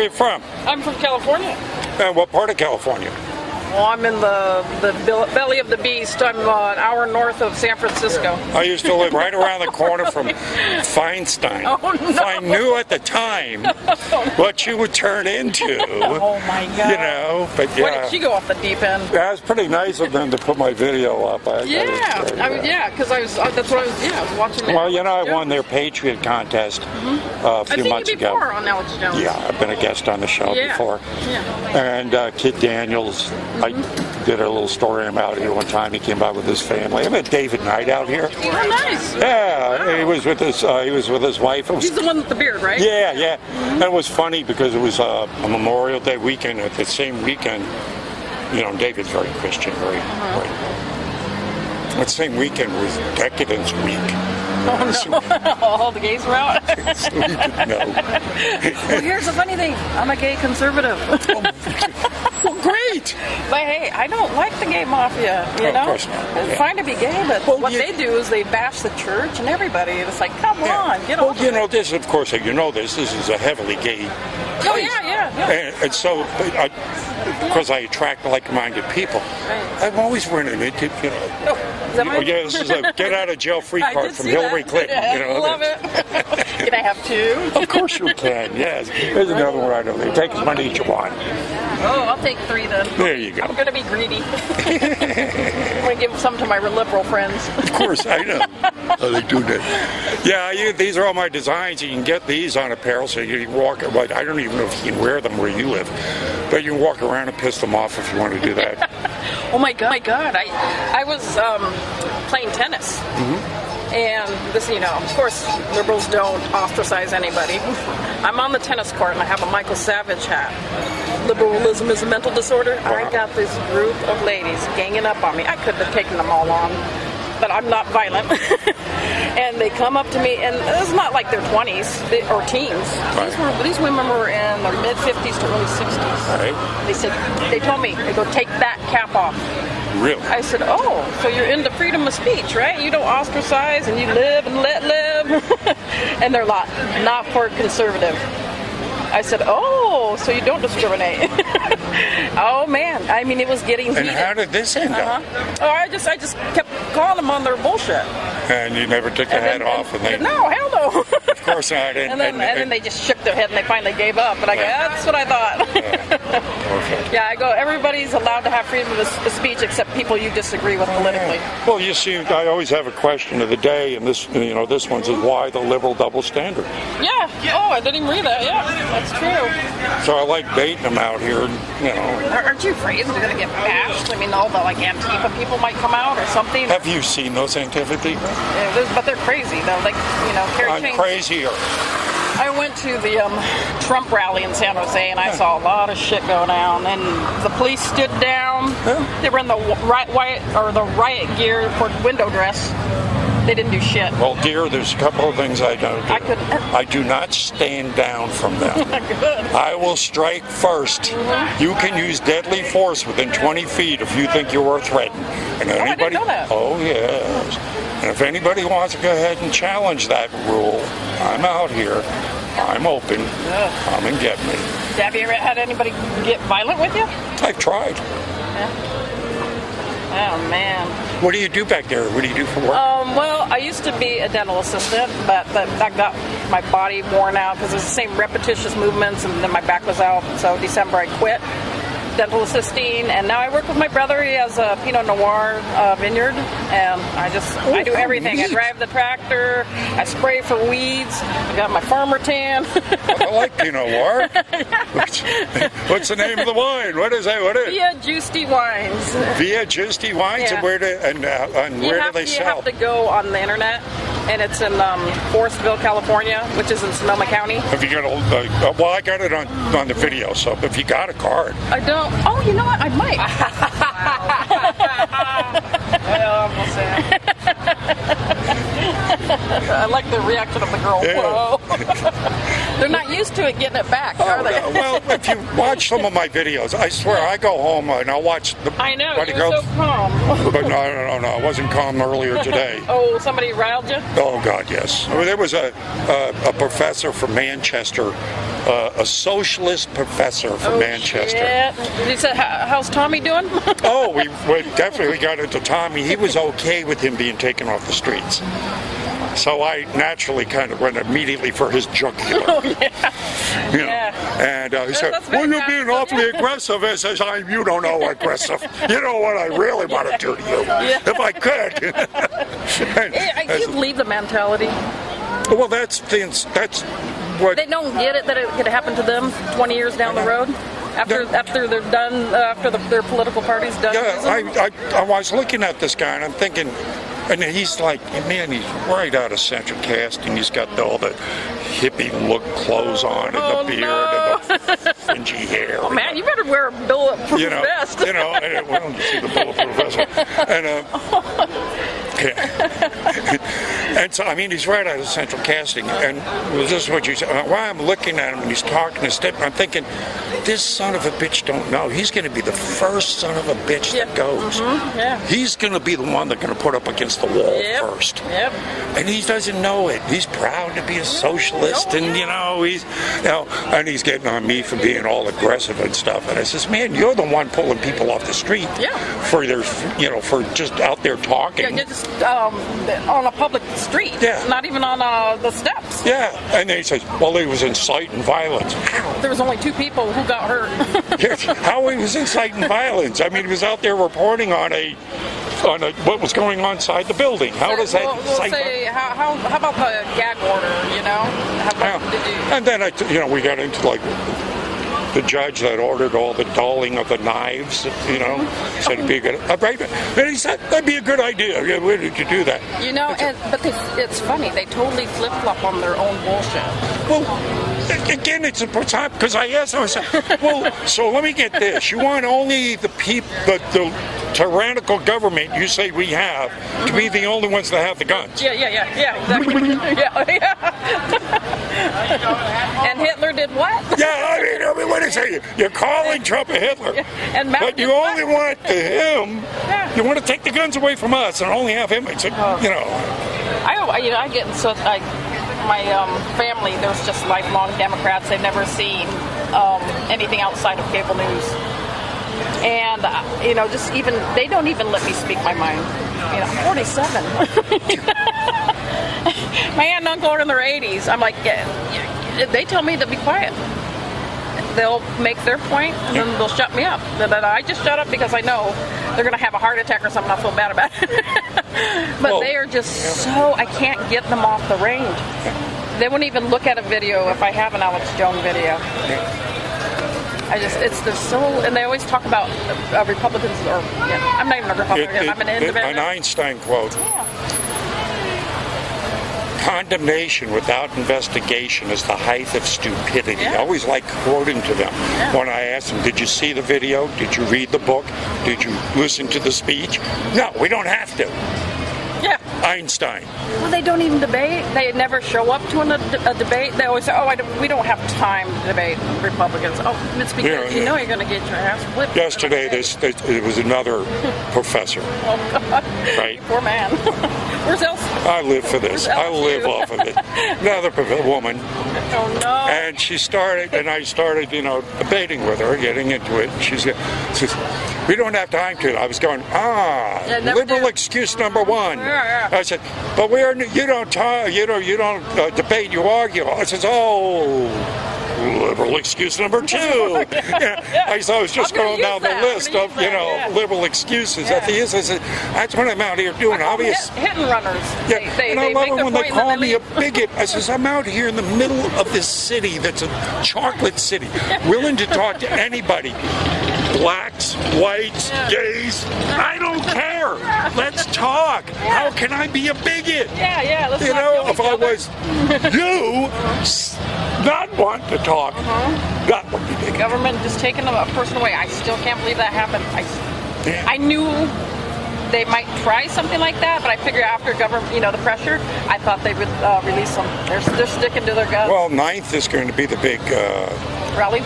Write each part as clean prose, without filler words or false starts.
are you from? I'm from California. And what part of California? Well, I'm in the belly of the beast. I'm an hour north of San Francisco. I used to live right around the corner from Feinstein. Oh, no. If I knew at the time what you would turn into. Oh, my God. You know, but yeah. Why did she go off the deep end? Yeah, it's pretty nice of them to put my video up. Because I was watching it. Well, you know, I won their Patriot contest a few months you ago. before on Alex Jones. Yeah, I've been a guest on the show before. Yeah. And Kid Daniels, I did a little story about here one time. He came by with his family. I met David Knight out here. Oh, nice. Yeah, he was with his wife. He's the one with the beard, right? Yeah, yeah. And it was funny because it was a Memorial Day weekend. At the same weekend, you know, David's very Christian, very. That same weekend was Decadence Week. Oh, no. All the gays were out? So you could know. Well, here's the funny thing. I'm a gay conservative. Well, great. But hey, I don't like the gay mafia, you know? Of course not. It's fine to be gay, but what they do is they bash the church and everybody. It's like, come on, get off. Well, you know, this, of course, you know this is a heavily gay place. Oh, yeah. And so, because I attract like-minded people, I'm always running into, you know. This is a get-out-of-jail-free card from Hillary Clinton. Yeah, You know, love it. Can I have two? Of course you can, yes. There's another one I know. They take as many as you want. Oh, I'll take 3 then. There you go. I'm going to be greedy. I'm going to give some to my liberal friends. Of course, I know. They do that. Yeah, these are all my designs. You can get these on apparel, so you can walk. But I don't even know if you can wear them where you live. But you can walk around and piss them off if you want to do that. Oh my God! I was playing tennis. And this, you know, of course, liberals don't ostracize anybody. I'm on the tennis court and I have a Michael Savage hat. Liberalism is a mental disorder. I got this group of ladies ganging up on me. I couldn't have taken them all on, but I'm not violent. And they come up to me, and it's not like they're 20s or teens. These women were in their mid-50s to early 60s. Right. They told me, they go, take that cap off. Really? I said, oh, so you're into freedom of speech, right? You don't ostracize and you live and let live. And they're not for conservative. I said, oh, so you don't discriminate. Oh, man. I mean, it was getting heated. And how did this end up? Oh, I just kept calling them on their bullshit. And you never took the head off? No, hell no. Of course not. And then they just shook their head and they finally gave up. And I go, that's what I thought. Perfect. Yeah, I go, everybody's allowed to have freedom of speech except people you disagree with politically. Well, you see, I always have a question of the day, and this one says, why the liberal double standard? Yeah. Oh, I didn't even read that. Yeah, that's true. So I like baiting them out here, you know. Aren't you afraid they're going to get bashed? I mean, all the Antifa people might come out or something. Have you seen those Antifa people? Yeah, but they're crazy, though. Like, you know, carry I'm chains. crazier. I went to the Trump rally in San Jose, and I saw a lot of shit go down. And the police stood down. They were in the riot gear for window dress. They didn't do shit. Well, dear, there's a couple of things I don't do. I couldn't. I do not stand down from them. Good. I will strike first. Mm-hmm. You can use deadly force within 20 feet if you think you are threatened. And I didn't know that. Oh, yes. And if anybody wants to go ahead and challenge that rule, I'm out here. I'm open. Come and get me. Have you ever had anybody get violent with you? I've tried. Yeah. Oh, man. What do you do back there? What do you do for work? Well, I used to be a dental assistant, but that got my body worn out because it's the same repetitious movements, and then my back was out. So December I quit dental assisting, and now I work with my brother. He has a Pinot Noir vineyard, and I do everything. Neat. I drive the tractor, I spray for weeds, I got my farmer tan. I like Pinot Noir. What's the name of the wine? What is that? What is it? Via Giusti Wines. Via Giusti Wines, Yeah. and where do they sell? You have to go on the internet, and it's in Forestville, California, which is in Sonoma County. Have you got well, I got it on the video, so if you got a card. I don't. Oh, you know what? I might. I like the reaction of the girl. Yeah. Whoa. They're not used to it getting it back, are they? Well, if you watch some of my videos, I swear I go home and I'll watch the. I know, Buddy you're so calm. But no, I wasn't calm earlier today. Oh, somebody riled you? Oh God, yes. There was a professor from Manchester, a socialist professor from Manchester. Shit. He said, "How's Tommy doing?" Oh, we definitely got into Tommy. He was okay with him being taken off the streets. So I naturally kind of went immediately for his jugular. Oh, yeah. You know, Yeah. And he said, well, you're being awfully aggressive. I says, you don't know aggressive. You know what I really want to do to you, if I could. You leave the mentality. Well, that's what... They don't get it that it could happen to them 20 years down the road? After they're done, their political party's done? Yeah, I was looking at this guy and I'm thinking... And he's like, man, he's right out of Central Casting. He's got all the hippie look clothes on and the beard and the fringy hair. Oh, man, you better wear a bulletproof vest. And, well, you see the bulletproof vest. And, and so, I mean, he's right out of Central Casting. And this is what you said. While I'm looking at him and he's talking and stuff, I'm thinking, this son of a bitch don't know. He's going to be the first son of a bitch that goes. Mm-hmm. Yeah. He's going to be the one that's going to put up against the wall first. Yep. And he doesn't know it. He's proud to be a socialist, and and he's getting on me for being all aggressive and stuff. And I says, man, you're the one pulling people off the street for their, for just out there talking. Yeah, just on a public street. Yeah. Not even on the steps. Yeah. And then he says, well, he was inciting violence. There was only 2 people who got hurt. How he was inciting violence? I mean, he was out there reporting on what was going on inside the building. How does that? We'll say, how about the gag order? And then we got into like the judge that ordered all the dulling of the knives. Said it'd be a good. And he said that'd be a good idea. Yeah, where did you do that? But it's funny. They totally flip flop on their own bullshit. Well, again, it's a time because I asked him. I said, well, so let me get this. You want only the tyrannical government you say we have to be the only ones that have the guns. Yeah, exactly. And Hitler did what? Yeah, I mean, what is it? You're calling Trump a Hitler, but you only want him. Yeah. You want to take the guns away from us and only have him. It's I get so my family. There's just lifelong Democrats. They've never seen anything outside of cable news. And, just even, they don't even let me speak my mind. I'm 47. My aunt and uncle are in their 80s. I'm like, they tell me to be quiet. They'll make their point, and then they'll shut me up. Then I just shut up because I know they're going to have a heart attack or something. I feel bad about it. But they are just I can't get them off the range. They won't even look at a video if I have an Alex Jones video. They're so, and they always talk about Republicans, I'm not even a Republican, I'm an independent. An Einstein quote. Yeah. Condemnation without investigation is the height of stupidity. I always like quoting to them. When I ask them, did you see the video? Did you read the book? Did you listen to the speech? No, we don't have to. Yeah. Einstein. Well, they don't even debate. They never show up to a debate. They always say, we don't have time to debate Republicans. Oh, it's because you're going to get your ass whipped. Yesterday, it was another professor. Oh, God. Right? Poor man. Where's Elsie? I live for this. I live off of it. Another woman. Oh, no. And I started, debating with her, getting into it. She says, we don't have time to. I was going, liberal excuse number 1. Yeah. I said, but you don't debate, you argue. I said, liberal excuse number 2. I was just going down the list of liberal excuses. Yeah. At the end, I said, that's what I'm out here doing. Hit and runners. Yeah, and I love it when they call me a bigot. I says, I'm out here in the middle of this city that's a chocolate city, willing to talk to anybody. Blacks, whites, gays, I don't care. Let's talk. How can I be a bigot? Yeah. Let's if I was not want to talk, that would be bigot. Government just taking a person away. I still can't believe that happened. I knew they might try something like that, but I figure after government, the pressure, I thought they would release them. They're sticking to their guns. Well, 9th is going to be the big rally.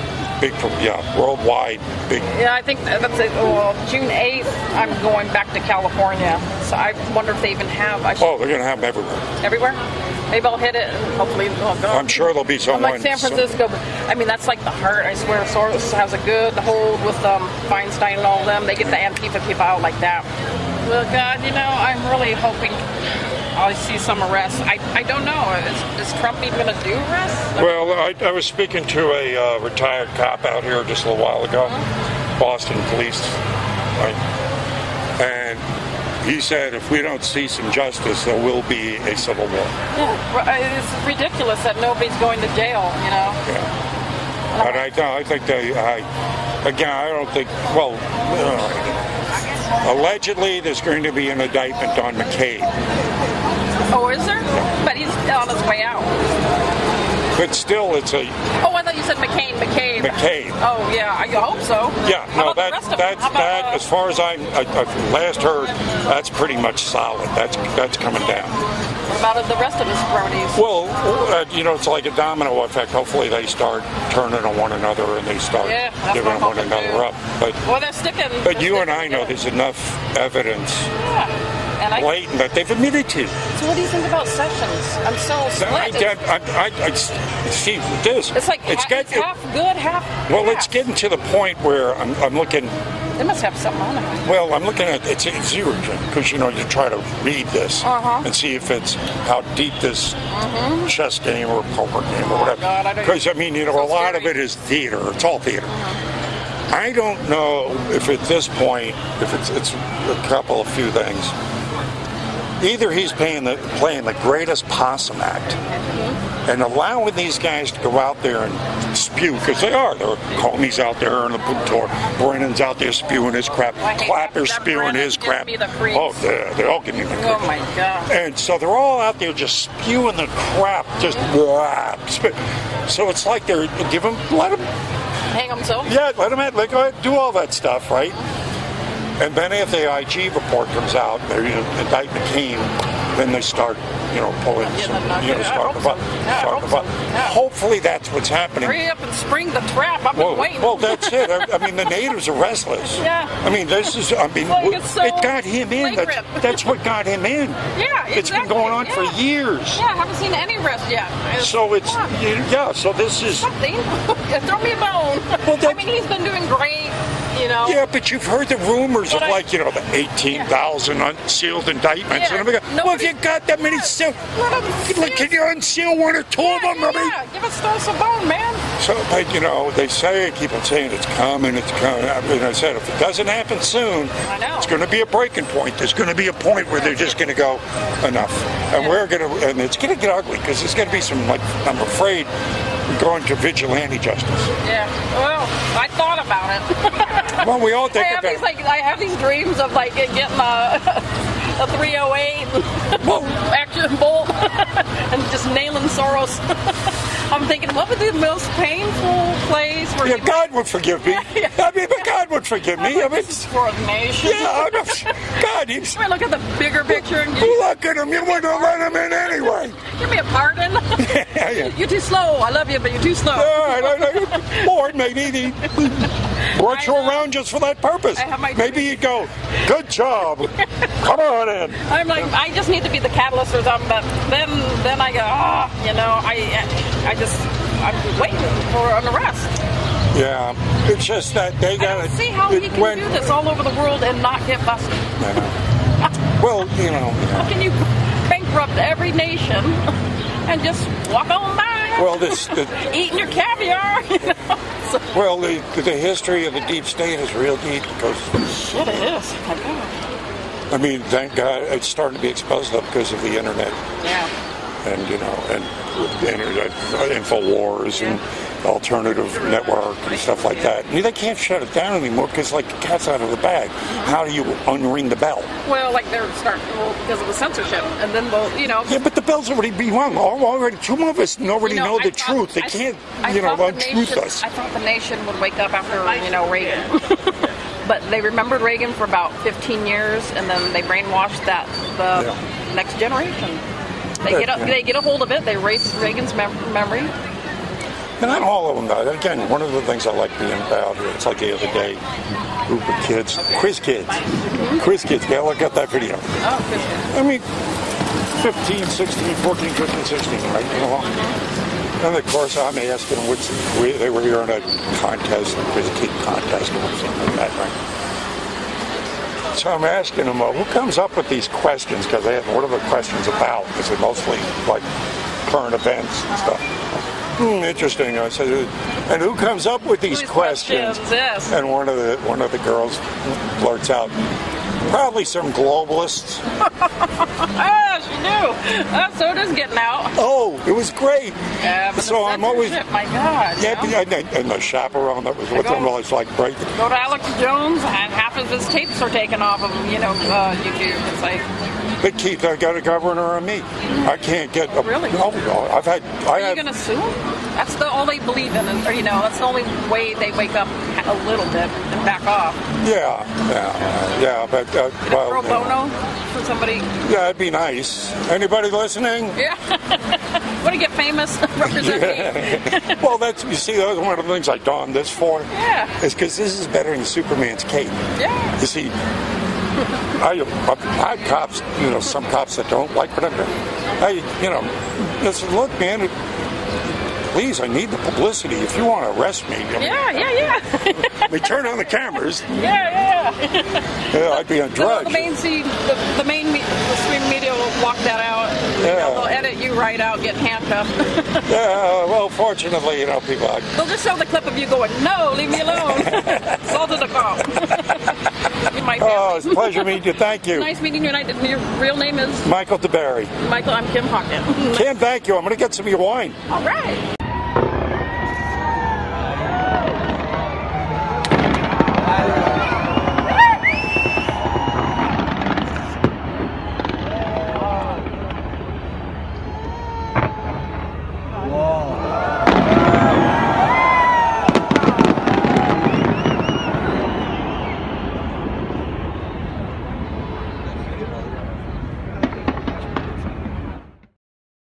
Worldwide big. Yeah, I think that's it. Well, June 8th, I'm going back to California, so I wonder if they even have. They're going to have them everywhere. Everywhere? Maybe I'll hit it and hopefully they'll go. I'm sure there'll be someone. Like San Francisco, that's like the heart. I swear, Soros has a good hold with Feinstein and all of them. They get the Antifa people out like that. Well, God, I'm really hoping I'll see some arrests. I don't know. Is Trump even going to do arrests? Well, I was speaking to a retired cop out here just a little while ago, Boston police, and he said if we don't see some justice, there will be a civil war. Yeah, it's ridiculous that nobody's going to jail, Yeah. And I think I don't think, allegedly there's going to be an indictment on McCabe. Oh, is there? But he's on his way out. But still, it's a... Oh, I thought you said McCabe. Oh, yeah, I hope so. Yeah, no, that's as far as I've last heard, that's pretty much solid. That's coming down. What about the rest of his cronies? Well, it's like a domino effect. Hopefully they start turning on one another and they start giving one another up. But, they're sticking. But you and I know there's enough evidence blatant that they've admitted to. So what do you think about Sessions? I'm so split. See, this. It's like it's half good, half Well, it's getting to the point where I'm looking... They must have something on it. Well, I'm looking at it's Zerogen because you try to read this and see if it's how deep this chess game or poker game or whatever. Because a lot of it is theater. It's all theater. I don't know if at this point, if it's a few things. Either he's playing the greatest possum act and allowing these guys to go out there and spew, because they are. There are Comey's out there and the Brennan's out there spewing his crap. Clapper's spewing his crap. Oh, they all give me the creeps. Oh, my God. And so they're all out there just spewing the crap. Just so it's like let them hang themselves. Yeah, let them go ahead, do all that stuff, right? And then if the IG report comes out, the indictment came, then they start, pulling starting the Hopefully that's what's happening. Hurry up and spring the trap. I've been waiting. Well, that's it. The natives are restless. Yeah. It got him in. That's what got him in. Yeah, exactly. It's been going on for years. Yeah, I haven't seen any rest yet. So so this is... Something. Throw me a bone. Well, he's been doing great. Yeah, but you've heard the rumors of the 18,000 unsealed indictments. Yeah, And if you got that many sealed, can you unseal one or two of them? Give us a bone, man. So, they keep on saying it's coming. I said, if it doesn't happen soon, it's going to be a breaking point. There's going to be a point where they're just going to go, enough. And and it's going to get ugly because there's going to be some, I'm afraid, going to vigilante justice. Yeah, well, I thought about it. Well, we all think about it. I have these dreams of getting a 308 action bolt and just nailing Soros. I'm thinking, what would be the most painful place where God would forgive me. But God would forgive me. For the nation. Yeah, God, look at the bigger picture. And look at him. You wouldn't have let him in anyway. Give me a pardon. You're too slow. I love you, but you're too slow. Lord, maybe he brought you around just for that purpose. Maybe he'd go, good job. Come on in. I'm like, I just need to be the catalyst or something, but then I go, I'm waiting for an arrest. Yeah, it's just that they got to see how he can do this all over the world and not get busted. I know. Well, How can you bankrupt every nation and just walk on by? Well, eating your caviar. Well, the history of the deep state is real deep because shit, it is. Thank God it's starting to be exposed up because of the internet. Yeah. And InfoWars and alternative network and stuff like that. They can't shut it down anymore because the cat's out of the bag. How do you unring the bell? Well, they're starting because of the censorship, and then Yeah, but the bell's already been rung. Already, some of us already know the truth. They can't, untruth us. I thought the nation would wake up after Reagan. But they remembered Reagan for about 15 years, and then they brainwashed the next generation. They get a hold of it. They erase Reagan's memory. And not all of them, though. Again, one of the things I like being about here, it's like the other day, group of kids, quiz kids. Quiz kids, yeah, look at that video. Oh, quiz kids. I mean, 15, 16, 14, 15, 16, right? You know? And of course, I'm asking which they were here in a contest, a quiz kid contest or something like that, right? So I'm asking them, who comes up with these questions? Because they had, what are the questions about? Because they're mostly like current events and stuff. Interesting. I said, and who comes up with these questions? Yes. And one of the girls blurts out, probably some globalists. Ah, she knew. So it is getting out. Oh, it was great. Yeah, but so I'm always, my God. yeah, and the chaperone that was with them was like break. Go to Alex Jones, and half of his tapes are taken off of YouTube. It's like. But Keith, I got a governor on me. I can't get a really. No, Are you going to sue? That's all they believe in, or that's the only way they wake up a little bit and back off. Yeah. But pro bono for somebody. Yeah, it'd be nice. Anybody listening? Yeah. Want to get famous? Represent me. Well, you see, that was one of the things I donned this for. Yeah. Is because this is better than Superman's cape. Yeah. You see. I have cops, some cops that don't like what I'm doing. I said, look, man, please, I need the publicity. If you want to arrest me, we turn on the cameras. Yeah. I'd be on drugs. The mainstream media will walk that out. They'll edit you right out, get handcuffed. Yeah, well, fortunately, people. They'll just show the clip of you going, "No, leave me alone." Assaulted a cop. Oh, it's a pleasure meeting you. Thank you. Nice meeting you. And your real name is? Michael DeBerry. Michael, I'm Kim Hawkins. Kim, thank you. I'm going to get some of your wine. All right.